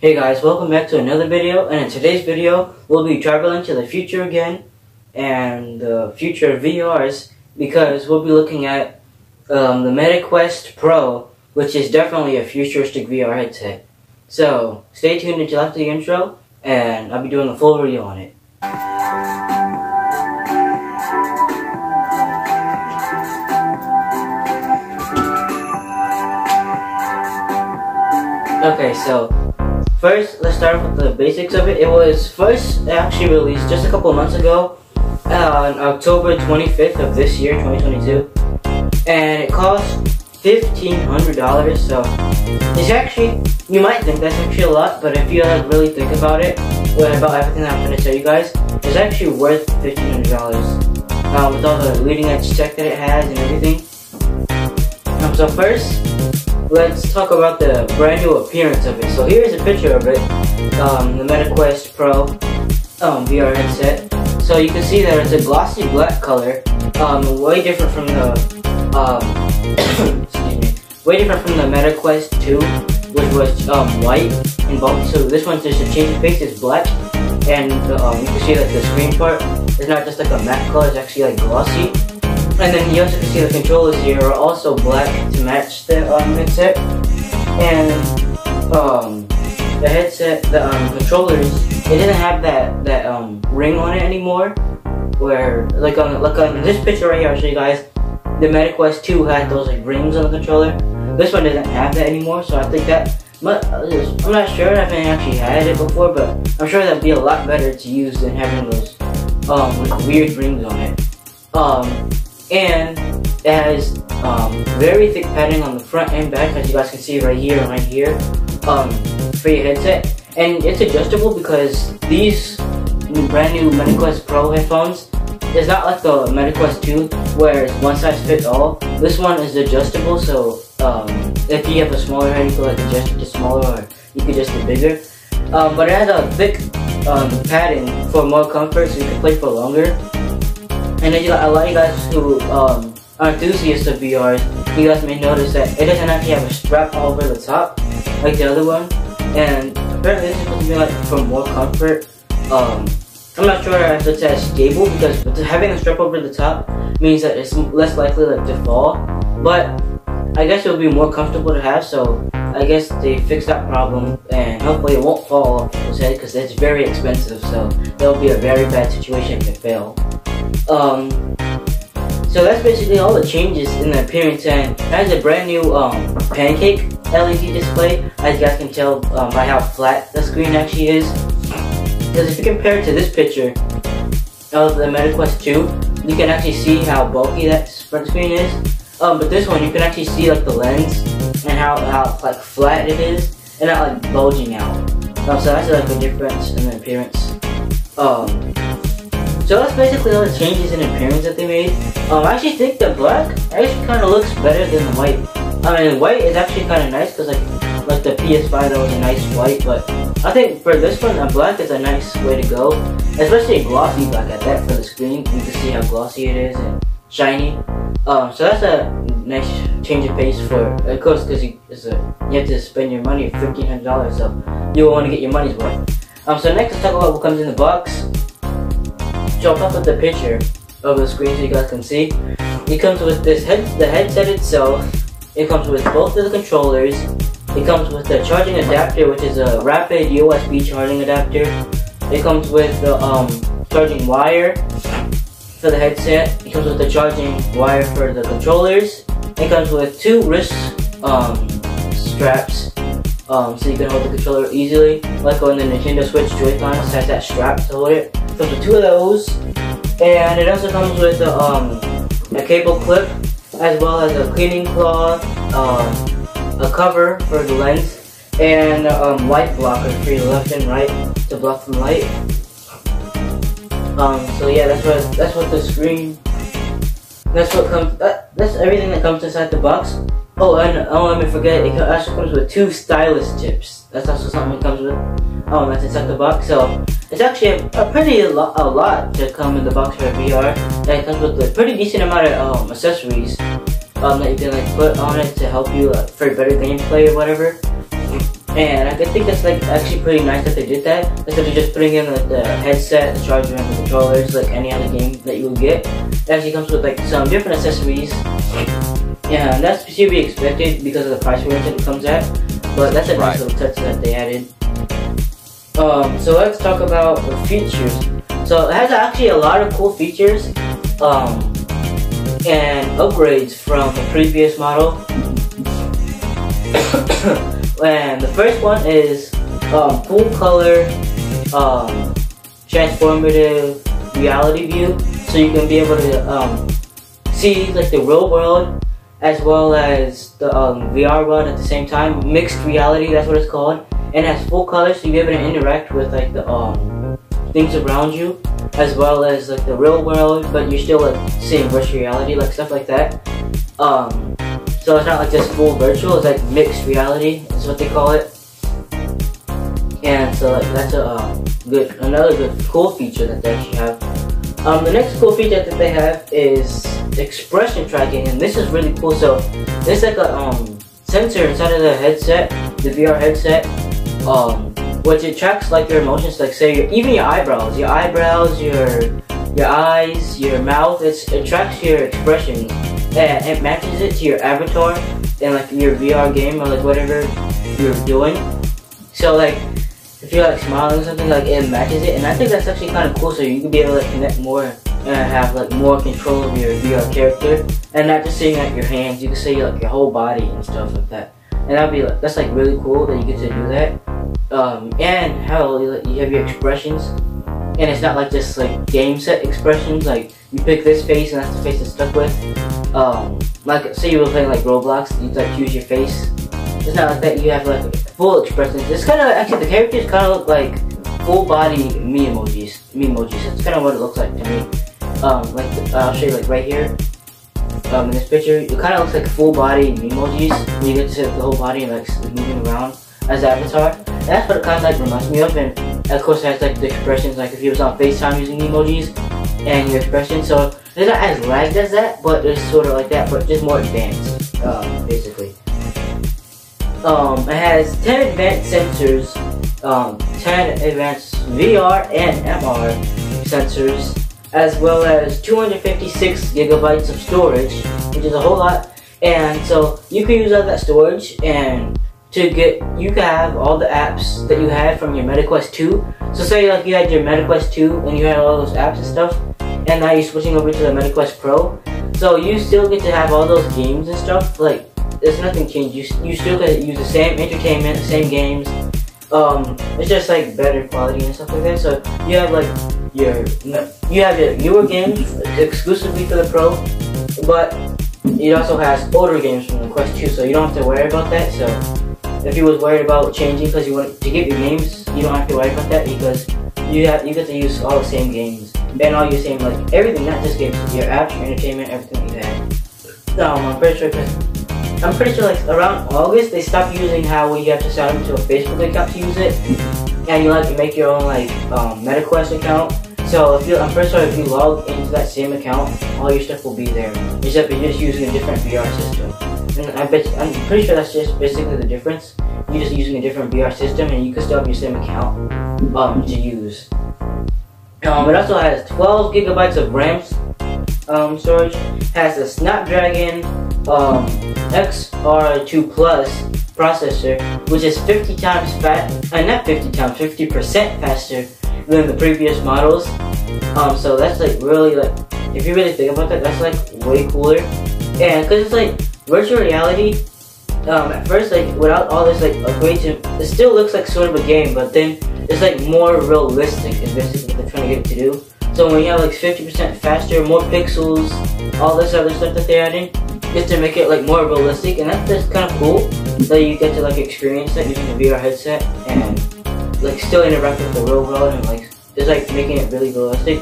Hey guys, welcome back to another video, and in today's video we'll be traveling to the future again and the future of VRs, because we'll be looking at the MetaQuest Pro, which is definitely a futuristic VR headset. So stay tuned until after the intro and I'll be doing a full review on it. Okay, so first, let's start with the basics of it. It was first actually released just a couple months ago, on October 25th of this year, 2022, and it cost $1,500. So it's actually, you might think that's actually a lot, but if you really think about it, about everything that I'm going to tell you guys, it's actually worth $1,500 with all the leading edge tech that it has and everything. So first, let's talk about the brand new appearance of it. So here's a picture of it, the MetaQuest Pro VR headset. So you can see that it's a glossy black color, way different from the excuse me, way different from the MetaQuest 2, which was white and bulky. So this one's just a change of pace, it's black, and you can see that the screen part is not just like a matte color, it's actually like glossy. And then you also can see the controllers here are also black to match the headset. And the headset, the controllers, it didn't have that ring on it anymore. Where like on this picture right here, I'll show you guys. The MetaQuest 2 had those like rings on the controller. This one doesn't have that anymore, so I think that. I'm not sure. I haven't actually had it before, but I'm sure that'd be a lot better to use than having those like weird rings on it. And it has very thick padding on the front and back, as you guys can see right here and right here, for your headset. And it's adjustable because these brand new MetaQuest Pro headphones is not like the MetaQuest 2 where it's one size fits all. This one is adjustable, so if you have a smaller head, you can like adjust it to smaller, or you can adjust it bigger. But it has a thick padding for more comfort, so you can play for longer. And then a lot of you guys who are enthusiasts of VRs, you guys may notice that it doesn't actually have a strap all over the top like the other one. And apparently this is supposed to be like for more comfort. I'm not sure if it's as stable, because having a strap over the top means that it's less likely to fall. But I guess it will be more comfortable to have, so I guess they fixed that problem, and hopefully it won't fall off people's head, because it's very expensive, so that will be a very bad situation if it fails. So that's basically all the changes in the appearance, and it has a brand new pancake LED display, as you guys can tell by how flat the screen actually is. Because if you compare it to this picture of the MetaQuest 2, you can actually see how bulky that front screen is. But this one, you can actually see like the lens and how like flat it is, and not like bulging out. So that's like a difference in the appearance. So that's basically all the changes in appearance that they made. I actually think the black actually kind of looks better than the white. I mean, the white is actually kind of nice, because like the PS5, that was a nice white, but I think for this one, the black is a nice way to go, especially a glossy black at that for the screen. You can see how glossy it is and shiny. So that's a nice change of pace for, of course, because you have to spend your money, $1,500, so you will want to get your money's worth. So next, let's talk about what comes in the box. So I'll pop up the picture of the screen so you guys can see. It comes with the headset itself. It comes with both of the controllers. It comes with the charging adapter, which is a rapid USB charging adapter. It comes with the charging wire for the headset. It comes with the charging wire for the controllers. It comes with two wrist straps, so you can hold the controller easily. Like on the Nintendo Switch Joy-Con, it has that strap to hold it. It comes with two of those, and it also comes with a cable clip, as well as a cleaning cloth, a cover for the lens, and light blocker for your left and right to block from light. So yeah, that's what the screen. That's what comes. That's everything that comes inside the box. Oh, and let me forget. It also comes with two stylus tips. That's also something it comes with. That's inside the box. So it's actually a lot to come in the box for a VR. And it comes with a pretty decent amount of accessories that you can like put on it to help you for better gameplay or whatever. And I think that's like actually pretty nice that they did that. Instead of just putting in like the headset, the charger, and the controllers like any other game that you would get. It actually comes with like some different accessories. Yeah, and that's to be expected because of the price range that it comes at. But that's a nice little touch that they added. So let's talk about the features. So it has actually a lot of cool features and upgrades from the previous model. And the first one is full color transformative reality view, so you can be able to see like the real world as well as the VR world at the same time. Mixed reality, that's what it's called, and it has full color, so you'll be able to interact with like the things around you as well as like the real world, but you're still like seeing virtual reality, like stuff like that. So it's not like just full virtual, it's like mixed reality is what they call it. And so like that's another good cool feature that they actually have. The next cool feature that they have is expression tracking, and this is really cool. So there's like a sensor inside of the headset, the VR headset, which it tracks like your emotions, like say even your eyebrows, your eyes, your mouth. It tracks your expressions. And it matches it to your avatar in like your VR game or like whatever you're doing. So like if you're like smiling or something, like it matches it, and I think that's actually kind of cool. So you can be able to like, connect more and have like more control of your VR character, and not just seeing like your hands. You can see like your whole body and stuff like that. And that'd be like, that's like really cool that you get to do that. And how you have your expressions, and it's not like just like game set expressions. Like you pick this face and that's the face it's stuck with. Like say you were playing like Roblox, you like choose your face. It's not like that. You have like full expressions. It's kind of actually the characters kind of look like full body me emojis. That's kind of what it looks like to me. Like I'll show you like right here. In this picture, it kind of looks like full body emojis. You get to see the whole body and like moving around as avatar. That's what it kind of like reminds me of. And of course, it has like the expressions, like if you was on FaceTime using emojis and your expressions. So it's not as lagged as that, but it's sort of like that, but just more advanced, basically. It has 10 advanced sensors, 10 advanced VR and MR sensors, as well as 256 gigabytes of storage, which is a whole lot. And so you can use all that storage, and you can have all the apps that you had from your MetaQuest 2. So say like you had your MetaQuest 2 and you had all those apps and stuff, and now you're switching over to the MetaQuest Pro. So you still get to have all those games and stuff. Like there's nothing changed. You still get to use the same entertainment, the same games. It's just like better quality and stuff like that. So you have like your newer games exclusively for the Pro, but it also has older games from the Quest 2. So you don't have to worry about that. So if you was worried about changing because you want to get your games, you don't have to worry about that because you get to use all the same games and all your same like everything, not just games, your apps, your entertainment, everything you have. I'm pretty sure like around August they stopped using how you have to sign up to a Facebook account to use it, and you like to make your own like MetaQuest account. So I'm pretty sure if you log into that same account, all your stuff will be there, except you're just using a different VR system. And I'm pretty sure that's just basically the difference. You're just using a different VR system, and you can still have your same account to use. It also has 12 gigabytes of RAM storage. Has a Snapdragon XR2 Plus processor, which is 50% faster than the previous models. So that's like really like, if you really think about that, that's like way cooler. And because it's like virtual reality, at first like without all this like upgrades, it still looks like sort of a game, but then it's like more realistic is basically what they're trying to get it to do. So when you have like 50% faster, more pixels, all this other stuff that they're adding, just to make it like more realistic, and that's kind of cool that you get to like experience that using the VR headset and like still interact with the real world and like just like making it really realistic.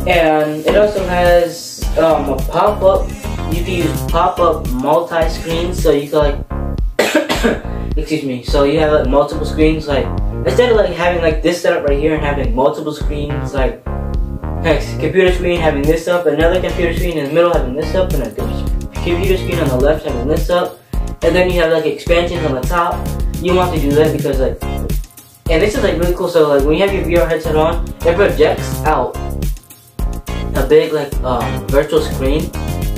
And it also has a pop-up. You can use pop-up multi-screen, so you can like excuse me. So you have like multiple screens. Like instead of like having like this setup right here and having multiple screens, like computer screen having this up, another computer screen in the middle having this up, and a computer screen on the left having this up, and then you have like expansions on the top. You want to do that because like, and this is like really cool. So like when you have your VR headset on, it projects out a big like virtual screen,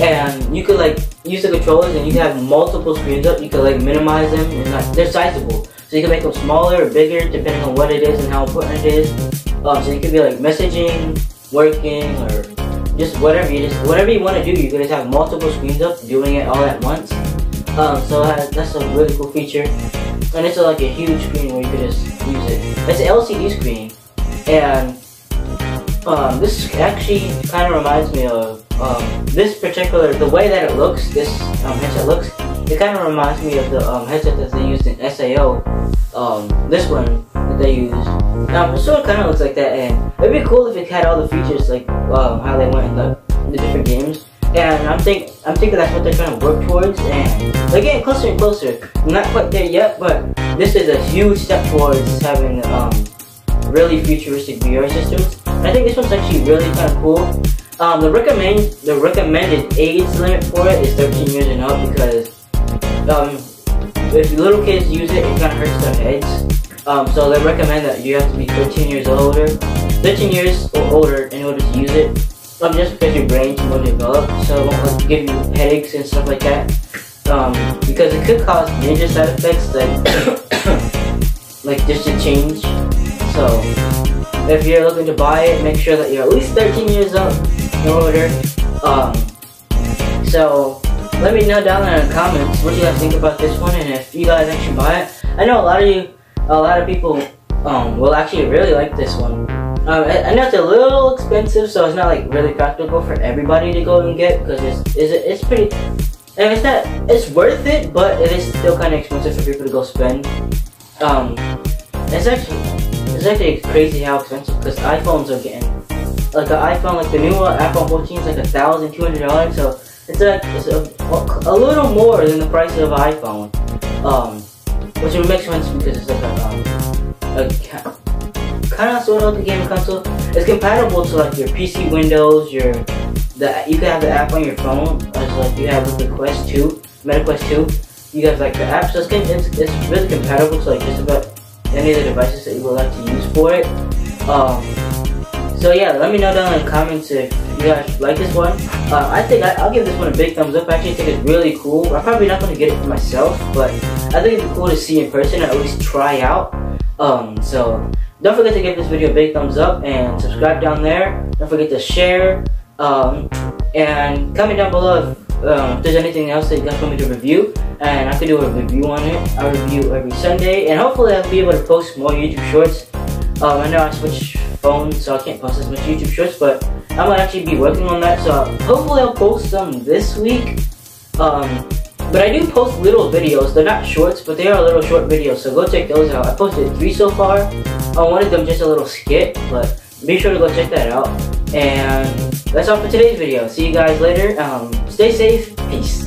and you could like use the controllers, and you can have multiple screens up. You could like minimize them, and like they're sizable, so you can make them smaller or bigger depending on what it is and how important it is. So you could be like messaging, working, or just whatever you want to do. You could just have multiple screens up, doing it all at once. So that's a really cool feature, and it's like a huge screen where you could just use it. It's an LCD screen, and this actually kind of reminds me of this particular, the way that it looks, this headset looks, it kind of reminds me of the headset that they used in SAO, this one that they used. It sort of kind of looks like that, and it'd be cool if it had all the features like how they went in the different games. And I'm thinking that's what they're trying to work towards, and they're getting closer and closer. I'm not quite there yet, but this is a huge step towards having really futuristic VR systems. I think this one's actually really kind of cool. The recommended age limit for it is 13 years and up, because if little kids use it, it kind of hurts their heads. So they recommend that you have to be 13 years or older in order to use it. Just because your brain's more developed, so it won't like, give you headaches and stuff like that. Because it could cause major side effects like just a change. So if you're looking to buy it, make sure that you're at least 13 years up in order. So let me know down there in the comments what you guys think about this one, and if you guys actually buy it. I know a lot of people will actually really like this one. I know it's a little expensive, so it's not like really practical for everybody to go and get, because it's pretty, and it's worth it, but it is still kind of expensive for people to go spend. It's actually crazy how expensive, because iPhones are getting like an iPhone, like the new iPhone 14 is like $1,200, so it's a little more than the price of an iPhone, which would make sense because it's like a kind of sort of like a gaming console. It's compatible to like your PC, Windows, you can have the app on your phone, as like you have with the Quest 2, Meta Quest 2. You have like the app, so it's really compatible to like just about any of the devices that you would like to use for it. So yeah, let me know down in the comments if you guys like this one. I think I'll give this one a big thumbs up. I actually think it's really cool. I'm probably not going to get it for myself, but I think it'd be cool to see in person, or at least try out. So don't forget to give this video a big thumbs up and subscribe down there. Don't forget to share, and comment down below if there's anything else that you guys want me to review, and I could do a review on it. I review every Sunday, and hopefully I'll be able to post more YouTube shorts. I know I switched phones, so I can't post as much YouTube shorts, but I'm gonna actually be working on that, so hopefully I'll post some this week. But I do post little videos. They're not shorts, but they are little short videos, so go check those out. I posted 3 so far. One of them just a little skit, but be sure to go check that out. And that's all for today's video. See you guys later. Stay safe. Peace.